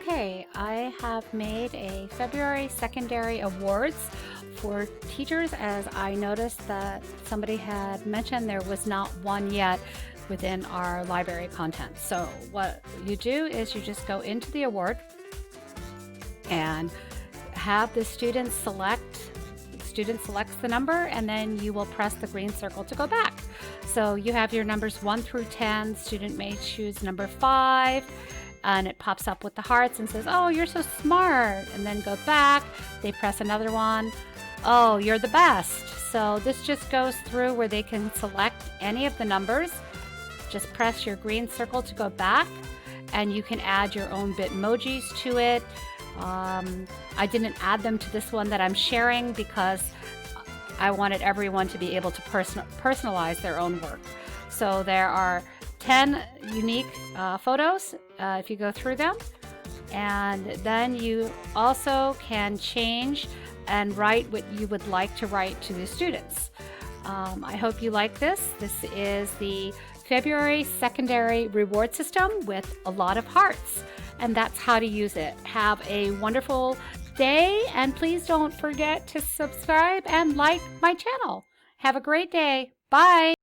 Okay, I have made a February secondary awards for teachers as I noticed that somebody had mentioned there was not one yet within our library content. So what you do is you just go into the award and have the student selects the number, and then you will press the green circle to go back. So you have your numbers 1 through 10. Student may choose number 5, and it pops up with the hearts and says, oh, you're so smart, and then go back. They press another one. Oh, you're the best. So this just goes through where they can select any of the numbers. Just press your green circle to go back, and you can add your own Bitmojis to it. I didn't add them to this one that I'm sharing because I wanted everyone to be able to personalize their own work. So there are 10 unique photos if you go through them. And then you also can change and write what you would like to write to the students. I hope you like this. This is the February secondary reward system with a lot of hearts. And that's how to use it. Have a wonderful day, and please don't forget to subscribe and like my channel. Have a great day. Bye.